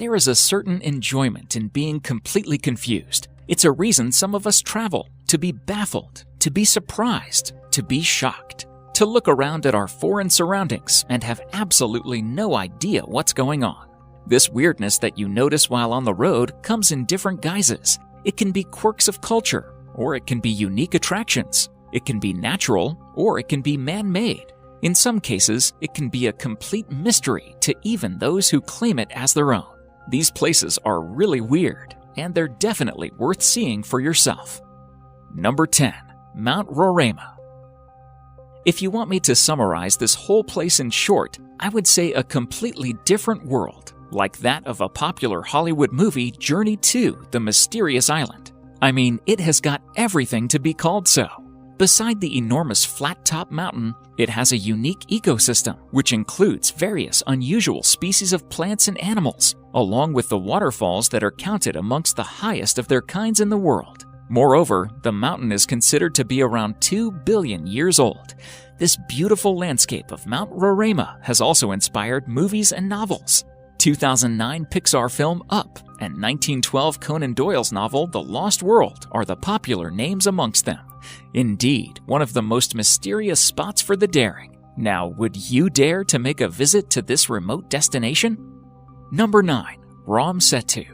There is a certain enjoyment in being completely confused. It's a reason some of us travel, to be baffled, to be surprised, to be shocked, to look around at our foreign surroundings and have absolutely no idea what's going on. This weirdness that you notice while on the road comes in different guises. It can be quirks of culture, or it can be unique attractions. It can be natural, or it can be man-made. In some cases, it can be a complete mystery to even those who claim it as their own. These places are really weird, and they're definitely worth seeing for yourself. Number 10. Mount Roraima. If you want me to summarize this whole place in short, I would say a completely different world, like that of a popular Hollywood movie, Journey to the Mysterious Island. I mean, it has got everything to be called so. Beside the enormous flat-top mountain, it has a unique ecosystem, which includes various unusual species of plants and animals, along with the waterfalls that are counted amongst the highest of their kinds in the world. Moreover, the mountain is considered to be around 2 billion years old. This beautiful landscape of Mount Roraima has also inspired movies and novels. 2009 Pixar film Up and 1912 Conan Doyle's novel The Lost World are the popular names amongst them. Indeed, one of the most mysterious spots for the daring. Now, would you dare to make a visit to this remote destination? Number 9. Ram Setu.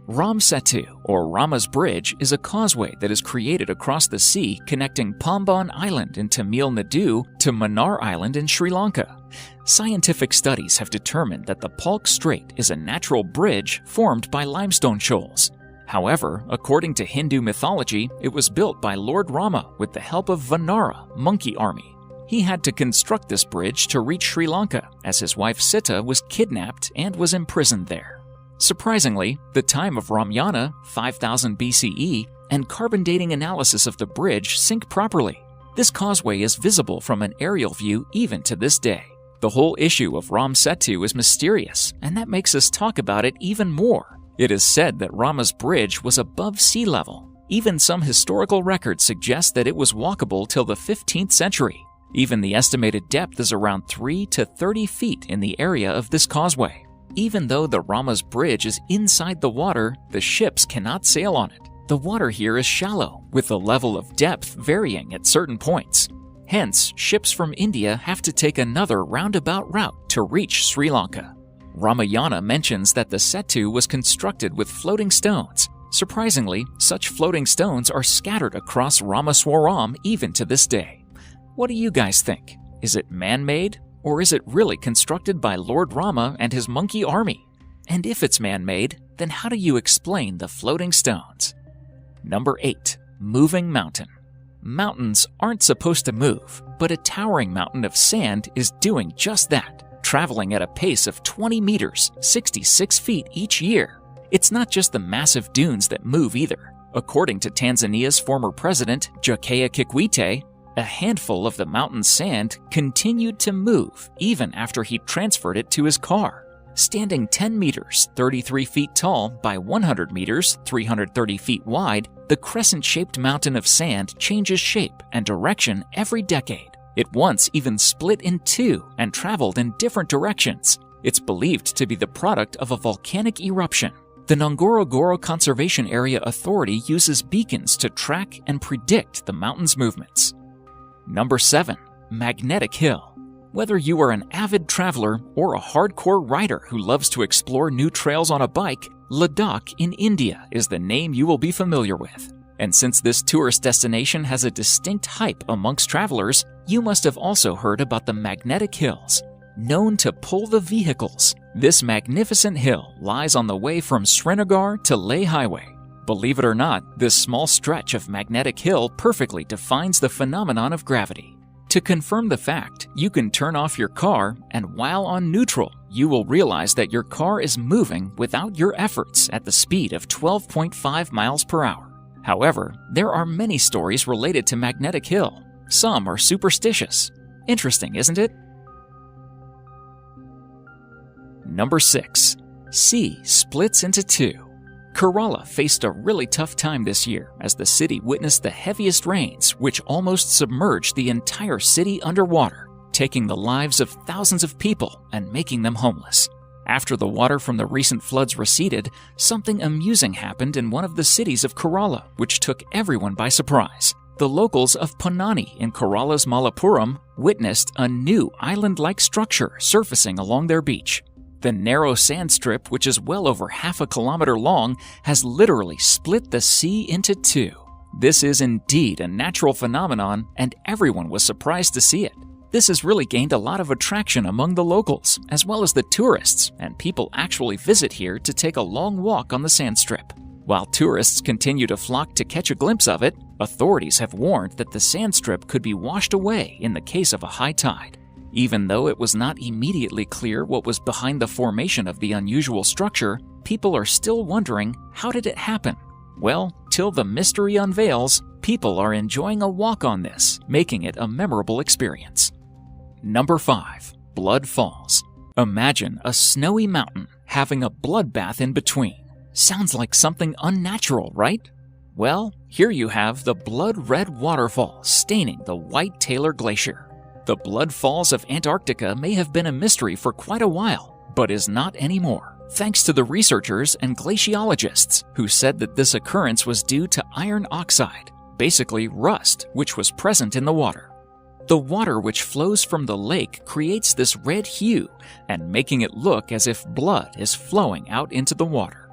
Ram Setu, or Rama's Bridge, is a causeway that is created across the sea connecting Pamban Island in Tamil Nadu to Mannar Island in Sri Lanka. Scientific studies have determined that the Palk Strait is a natural bridge formed by limestone shoals. However, according to Hindu mythology, it was built by Lord Rama with the help of Vanara, monkey army. He had to construct this bridge to reach Sri Lanka, as his wife Sita was kidnapped and was imprisoned there. Surprisingly, the time of Ramayana, 5000 BCE, and carbon dating analysis of the bridge sync properly. This causeway is visible from an aerial view even to this day. The whole issue of Ram Setu is mysterious, and that makes us talk about it even more. It is said that Rama's Bridge was above sea level. Even some historical records suggest that it was walkable till the 15th century. Even the estimated depth is around 3 to 30 feet in the area of this causeway. Even though the Rama's Bridge is inside the water, the ships cannot sail on it. The water here is shallow, with the level of depth varying at certain points. Hence, ships from India have to take another roundabout route to reach Sri Lanka. Ramayana mentions that the Setu was constructed with floating stones. Surprisingly, such floating stones are scattered across Ramaswaram even to this day. What do you guys think? Is it man-made? Or is it really constructed by Lord Rama and his monkey army? And if it's man-made, then how do you explain the floating stones? Number 8. Moving Mountain. Mountains aren't supposed to move, but a towering mountain of sand is doing just that, traveling at a pace of 20 meters, 66 feet each year. It's not just the massive dunes that move either. According to Tanzania's former president, Jakaya Kikwete, a handful of the mountain's sand continued to move even after he transferred it to his car. Standing 10 meters, 33 feet tall by 100 meters, 330 feet wide, the crescent-shaped mountain of sand changes shape and direction every decade. It once even split in two and traveled in different directions. It's believed to be the product of a volcanic eruption. The Ngorongoro Conservation Area Authority uses beacons to track and predict the mountain's movements. Number 7. Magnetic Hill. Whether you are an avid traveler or a hardcore rider who loves to explore new trails on a bike, Ladakh in India is the name you will be familiar with. And since this tourist destination has a distinct hype amongst travelers, you must have also heard about the Magnetic Hills. Known to pull the vehicles, this magnificent hill lies on the way from Srinagar to Leh Highway. Believe it or not, this small stretch of Magnetic Hill perfectly defines the phenomenon of gravity. To confirm the fact, you can turn off your car, and while on neutral, you will realize that your car is moving without your efforts at the speed of 12.5 miles per hour. However, there are many stories related to Magnetic Hill. Some are superstitious. Interesting, isn't it? Number 6. Sea splits into two. Kerala faced a really tough time this year as the city witnessed the heaviest rains, which almost submerged the entire city underwater, taking the lives of thousands of people and making them homeless. After the water from the recent floods receded, something amusing happened in one of the cities of Kerala, which took everyone by surprise. The locals of Ponnani in Kerala's Malappuram witnessed a new island-like structure surfacing along their beach. The narrow sand strip, which is well over half a kilometer long, has literally split the sea into two. This is indeed a natural phenomenon, and everyone was surprised to see it. This has really gained a lot of attraction among the locals, as well as the tourists, and people actually visit here to take a long walk on the sand strip. While tourists continue to flock to catch a glimpse of it, authorities have warned that the sand strip could be washed away in the case of a high tide. Even though it was not immediately clear what was behind the formation of the unusual structure, people are still wondering, how did it happen? Well, till the mystery unveils, people are enjoying a walk on this, making it a memorable experience. Number 5. Blood Falls. Imagine a snowy mountain having a bloodbath in between. Sounds like something unnatural, right? Well, here you have the blood-red waterfall staining the White Taylor Glacier. The Blood Falls of Antarctica may have been a mystery for quite a while, but is not anymore, thanks to the researchers and glaciologists who said that this occurrence was due to iron oxide, basically rust, which was present in the water. The water which flows from the lake creates this red hue and making it look as if blood is flowing out into the water.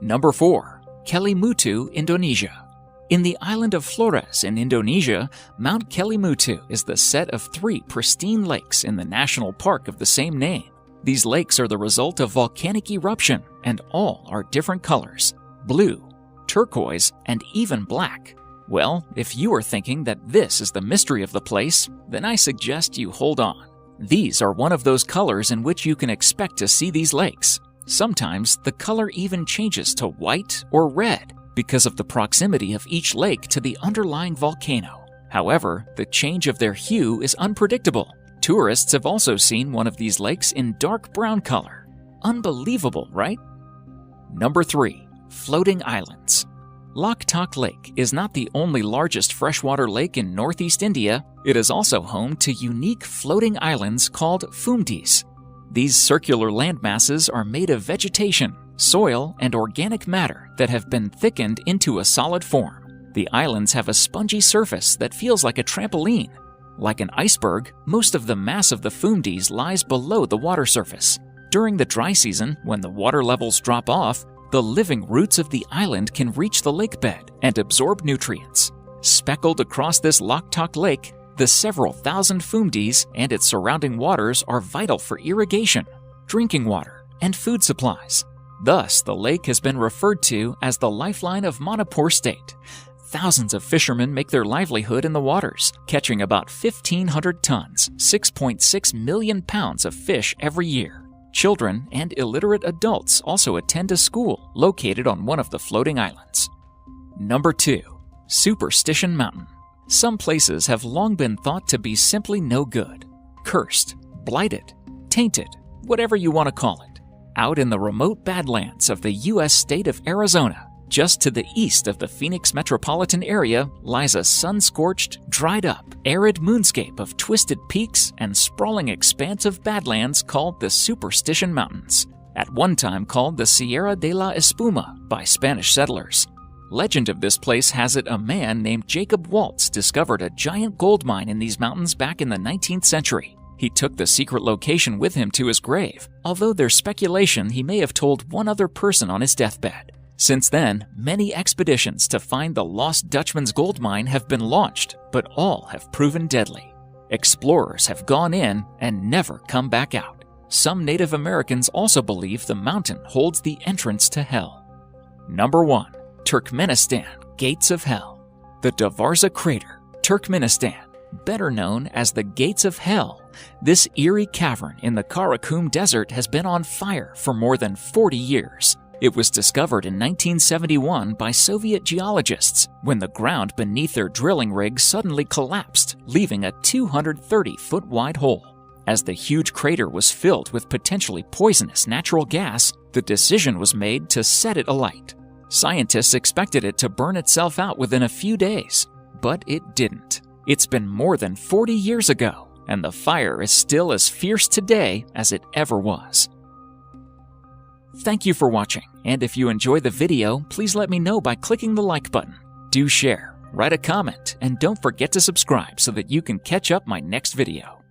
Number 4. Kelimutu, Indonesia. In the island of Flores in Indonesia, Mount Kelimutu is the set of 3 pristine lakes in the national park of the same name. These lakes are the result of volcanic eruption, and all are different colors: blue, turquoise, and even black. Well, if you are thinking that this is the mystery of the place, then I suggest you hold on. These are one of those colors in which you can expect to see these lakes. Sometimes the color even changes to white or red because of the proximity of each lake to the underlying volcano. However, the change of their hue is unpredictable. Tourists have also seen one of these lakes in dark brown color. Unbelievable, right? Number 3. Floating Islands. Loktak Lake is not the only largest freshwater lake in northeast India. It is also home to unique floating islands called fumdis. These circular landmasses are made of vegetation, soil, and organic matter that have been thickened into a solid form. The islands have a spongy surface that feels like a trampoline. Like an iceberg, most of the mass of the fumdis lies below the water surface. During the dry season, when the water levels drop off, the living roots of the island can reach the lake bed and absorb nutrients. Speckled across this Loktak Lake, the several thousand fumdis and its surrounding waters are vital for irrigation, drinking water, and food supplies. Thus, the lake has been referred to as the lifeline of Manipur State. Thousands of fishermen make their livelihood in the waters, catching about 1,500 tons, 6.6 million pounds of fish every year. Children and illiterate adults also attend a school located on one of the floating islands. Number 2. Superstition Mountain. Some places have long been thought to be simply no good, cursed, blighted, tainted, whatever you want to call it. Out in the remote Badlands of the U.S. state of Arizona, just to the east of the Phoenix metropolitan area, lies a sun-scorched, dried-up, arid moonscape of twisted peaks and sprawling expanse of badlands called the Superstition Mountains, at one time called the Sierra de la Espuma by Spanish settlers. Legend of this place has it a man named Jacob Waltz discovered a giant gold mine in these mountains back in the 19th century. He took the secret location with him to his grave, although there's speculation he may have told one other person on his deathbed. Since then, many expeditions to find the lost Dutchman's gold mine have been launched, but all have proven deadly. Explorers have gone in and never come back out. Some Native Americans also believe the mountain holds the entrance to hell. Number 1. Turkmenistan, Gates of Hell. The Davarza Crater, Turkmenistan, better known as the Gates of Hell. This eerie cavern in the Karakum Desert has been on fire for more than 40 years. It was discovered in 1971 by Soviet geologists when the ground beneath their drilling rig suddenly collapsed, leaving a 230-foot-wide hole. As the huge crater was filled with potentially poisonous natural gas, the decision was made to set it alight. Scientists expected it to burn itself out within a few days, but it didn't. It's been more than 40 years ago, and the fire is still as fierce today as it ever was. Thank you for watching, and if you enjoy the video, please let me know by clicking the like button. Do share, write a comment, and don't forget to subscribe so that you can catch up my next video.